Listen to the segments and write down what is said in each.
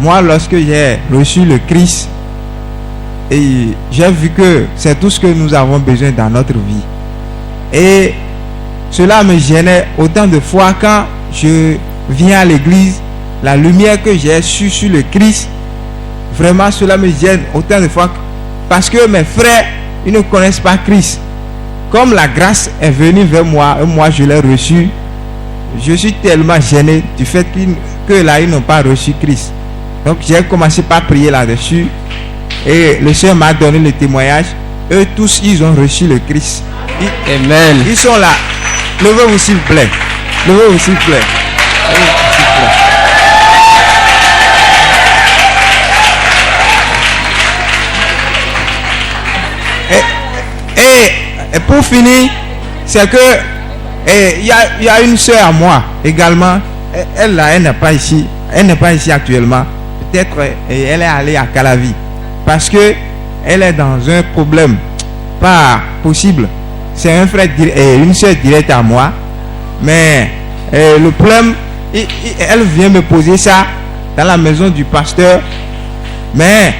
moi, lorsque j'ai reçu le Christ, et j'ai vu que c'est tout ce que nous avons besoin dans notre vie. Et cela me gênait autant de fois quand je viens à l'église, la lumière que j'ai reçue sur le Christ, vraiment cela me gêne autant de fois parce que mes frères, ils ne connaissent pas Christ. Comme la grâce est venue vers moi et moi je l'ai reçue, je suis tellement gêné du fait que là ils n'ont pas reçu Christ. Donc j'ai commencé par prier là-dessus et le Seigneur m'a donné le témoignage. Eux tous ils ont reçu le Christ. Amen. Ils sont là. Levez-vous s'il vous plaît. Levez-vous s'il vous plaît. Et pour finir, c'est que il y a une soeur à moi également. Elle n'est pas ici. Elle n'est pas ici actuellement. Peut-être elle est allée à Calavi parce que elle est dans un problème pas possible. C'est un frère et une soeur directe à moi. Mais le problème, elle vient me poser ça dans la maison du pasteur. Mais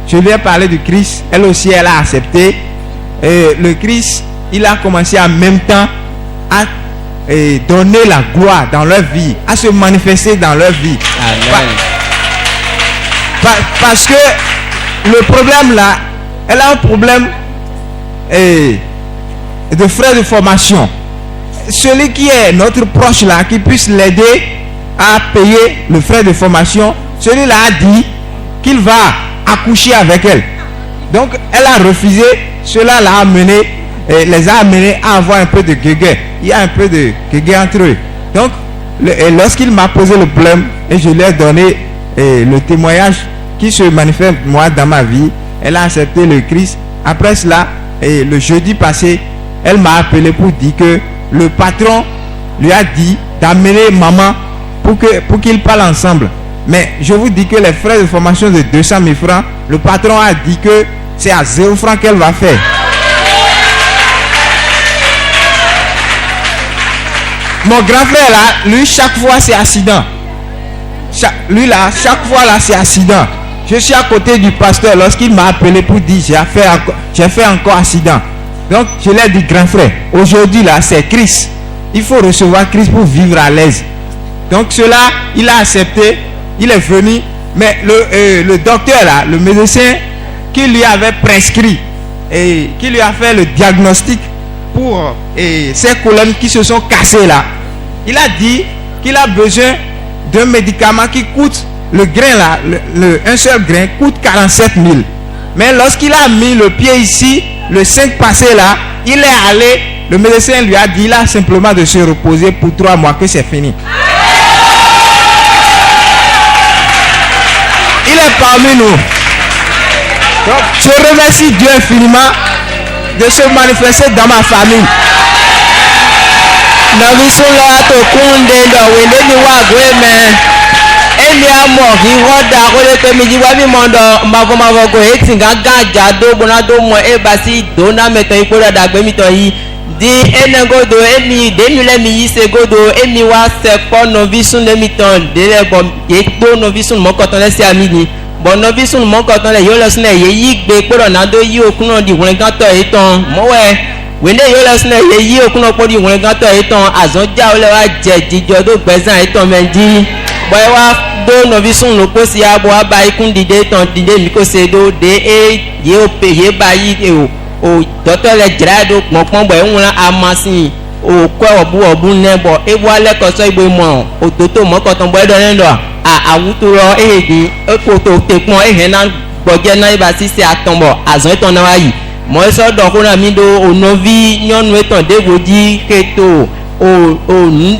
je lui ai parlé du Christ. Elle aussi, elle a accepté. Et le Christ, il a commencé en même temps à donner la gloire dans leur vie, à se manifester dans leur vie. Amen. Parce que le problème là, elle a un problème de frais de formation. Celui qui est notre proche là, qui puisse l'aider à payer le frais de formation, celui-là a dit qu'il va accoucher avec elle. Donc elle a refusé. Cela l'a amené, les a amenés à avoir un peu de guégué. Il y a un peu de guégué entre eux. Donc lorsqu'il m'a posé le problème et je lui ai donné le témoignage qui se manifeste moi dans ma vie, elle a accepté le Christ. Après cela, le jeudi passé, elle m'a appelé pour dire que le patron lui a dit d'amener maman pour qu'ils parlent ensemble. Mais je vous dis que les frais de formation de 200 000 francs, le patron a dit que c'est à 0 francs qu'elle va faire. Mon grand frère là, lui chaque fois c'est accident. Lui là, chaque fois là c'est accident. Je suis à côté du pasteur lorsqu'il m'a appelé pour dire j'ai fait encore accident. Donc je lui ai dit grand frère, aujourd'hui là c'est Christ. Il faut recevoir Christ pour vivre à l'aise. Donc cela, il a accepté, il est venu. Mais le docteur là, le médecin qui lui avait prescrit et qui lui a fait le diagnostic pour ces colonnes qui se sont cassées là, il a dit qu'il a besoin d'un médicament qui coûte, le grain là, un seul grain coûte 47 000. Mais lorsqu'il a mis le pied ici, le 5 passé là, il est allé, le médecin lui a dit, il a simplement de se reposer pour 3 mois que c'est fini. Il est parmi nous. Donc, je remercie Dieu infiniment de se manifester dans ma famille. Di enegodo emi denule mi yise godo emi wa sepo novisun lemiton dele bom yeto novisun mokoton lesi amini bon novisun mokoton le yo losne ye yigbe poro nado yi okuno di won gan to eton mowe wende yo losne ye yi okuno po di won gan to eton azonja ole wa je jijo do gbezan eton menji boy wa do novisun lo posi abo aba ikun dide ton dide mi ko se do de ye o pe ye ba yi o docteur le drado gbonpon bo ehun amasin o ko obu nebo ebu ale ko so igbo mo ototo mokoton bo edo ndo awuturo ehedi ekoto tepon ehena gboje na iba sisi atonbo azon eton na wayi mo so do ko na mi do onovi nyonu eton degoji keto o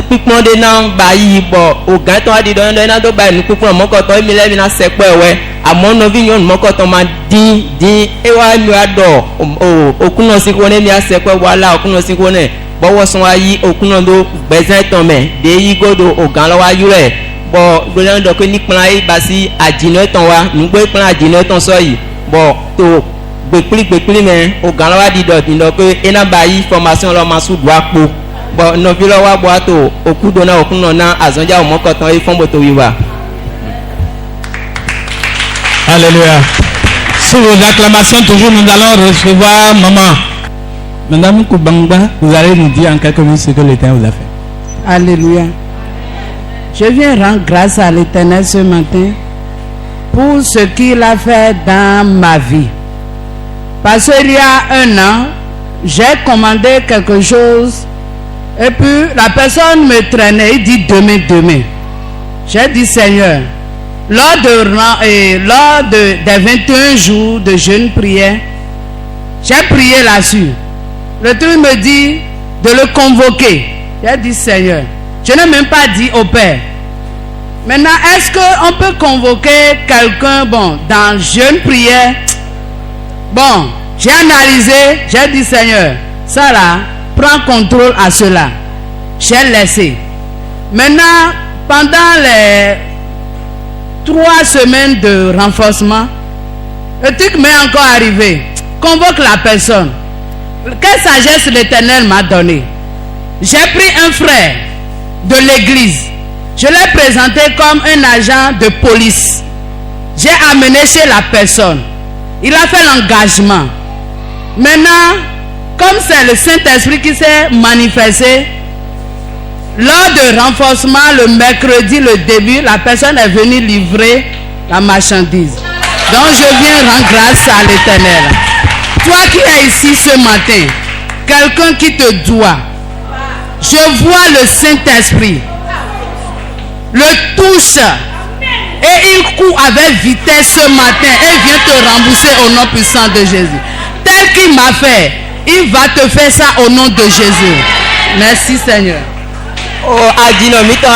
pipon de na ba yi bo o gan ton adi do na do ba ni pipon mokoton mi le mi na sepo ewe àmọ́ novi nyɔnu mɔkɔtɔ ma dín ewa mi wa dɔ okuno si ko ne mi ase pɛ wala okuno si ko ne bɔwɔ sɔn wa yi okuno do gbɛzɛn tɔn mɛ de yi godo ogan lɔ wa yi rɛ bɔ gbɛzɛn dɔ ko ni kplan yi basi adinɛ tɔn wa nugbe kplan adinɛ tɔn sɔ yi bɔ to gbekpli mɛ ogan lɔ wa di dɔ ko ena ba yi formation lɔ ma su do akpo bɔ novi lɔ wa bɔ ato oku do na okuno na azɔnja o mɔkɔtɔ yi fɔn boto yi wa. Alléluia. Sous vos acclamations, toujours nous allons recevoir maman. Madame Koubangba, vous allez nous dire en quelques minutes ce que l'Éternel vous a fait. Alléluia. Je viens rendre grâce à l'Éternel ce matin pour ce qu'il a fait dans ma vie. Parce qu'il y a un an, j'ai commandé quelque chose et puis la personne me traînait, il dit demain. J'ai dit Seigneur, lors des 21 jours de jeûne prière, j'ai prié là-dessus. Le truc me dit de le convoquer. J'ai dit Seigneur, je n'ai même pas dit au Père. Maintenant, est-ce qu'on peut convoquer quelqu'un, dans jeûne prière? Bon, j'ai analysé, j'ai dit Seigneur, ça là, prends contrôle à cela. J'ai laissé. Maintenant, pendant les 3 semaines de renforcement, le truc m'est encore arrivé. Convoque la personne. Quelle sagesse l'Éternel m'a donné? J'ai pris un frère de l'église. Je l'ai présenté comme un agent de police. J'ai amené chez la personne. Il a fait l'engagement. Maintenant, comme c'est le Saint-Esprit qui s'est manifesté, lors de renforcement, le mercredi, le début, la personne est venue livrer la marchandise. Donc je viens rendre grâce à l'Éternel. Toi qui es ici ce matin, quelqu'un qui te doit, je vois le Saint-Esprit, le touche et il court avec vitesse ce matin et vient te rembourser au nom puissant de Jésus. Tel qu'il m'a fait, il va te faire ça au nom de Jésus. Merci Seigneur. Oh, adinomito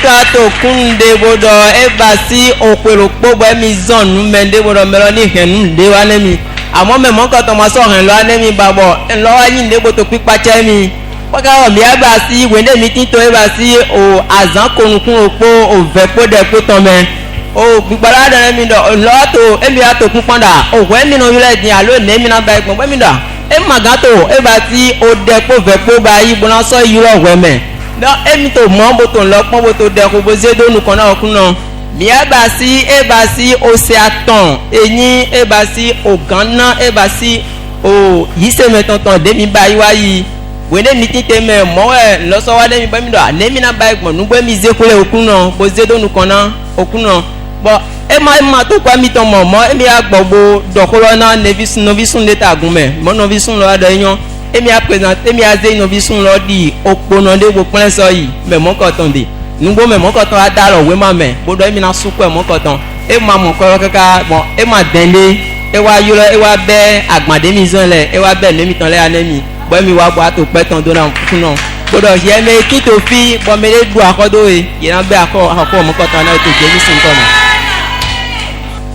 ato kunde bodo ebasi okwelopo bo mi zon nu mende bodo meloni henu de wanemi amo me mon ko to ma so hen lo anemi babo en lo ayin de boto pipa chemi waka o mi abasi wende mi tin to ebasi o azan konukun opo o vepo de po ton me o gbigbara de mi do lo to emi ato kun panda o we mi no yule din alo ne mi na ba igbon mi da e magato ebasi o de po vepo ba yi bona so yiro weme no emi to mo boto lo pon boto de ko boze do nu kan na okun na mi abasi ebasi o se atan eyin ebasi o ganna ebasi o yi se metonton de mi ba yi wa yi wele mi tite me mo e lo so wa de mi ba mi do ne mi na ba igbon nu gbe mi ze kule okun na boze do nu kan na okun na bo e ma to kwa mi ton mo emi agbogbo dokoro na novisun leta agunme mo novisun lo ado yan emi a present emi a ze novisun lo di opona de gbo plen so yi me mo ko ton de nugbo me mo ko ton adaro we ma me bodo emi na suku e mo ko ton e ma mo ko kaka bon e ma denle e wa yulo e wa be agbade mi zon le e wa be le mi ton le anemi bo mi wa bo ato pe ton do na kuno bodo ye me ki to fi bo me le du akodo e ye na be akọ mo ko ton na to je ni sin ko mo.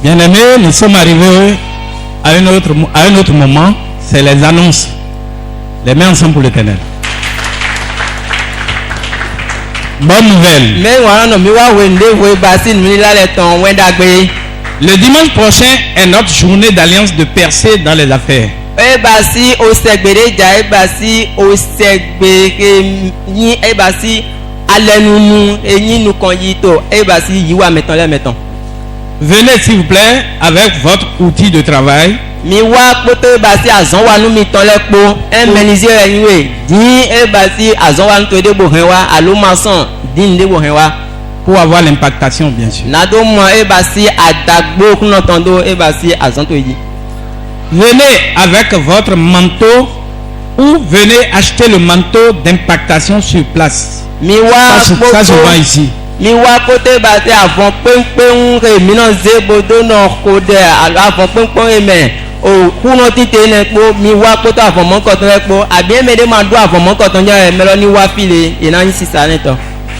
Bien-aimés, nous sommes arrivés à un autre moment, c'est les annonces. Les mains ensemble pour l'Éternel. Bonne nouvelle. Le dimanche prochain est notre journée d'alliance de percée dans les affaires. Venez s'il vous plaît avec votre outil de travail. Mi wa poto basi azon wa nu mi ton lepo en menize enwe din e basi azon wa nto de bo hen wa alo mason din de bo hen wa pour avoir l'impactation bien sûr. Na do mo e basi adagbo kun tondo e basi azon to yi. Venez avec votre manteau ou venez acheter le manteau d'impactation sur place. Mi wa ça se vend ici. Mi wa kote basi avon penpen re mi non ze bodo no kode avon penpen e men o kuno tite ne po mi wa kote avon mon koton e po abi me de ma do avon mon koton ya me lo ni wa file ina yin sisa neto.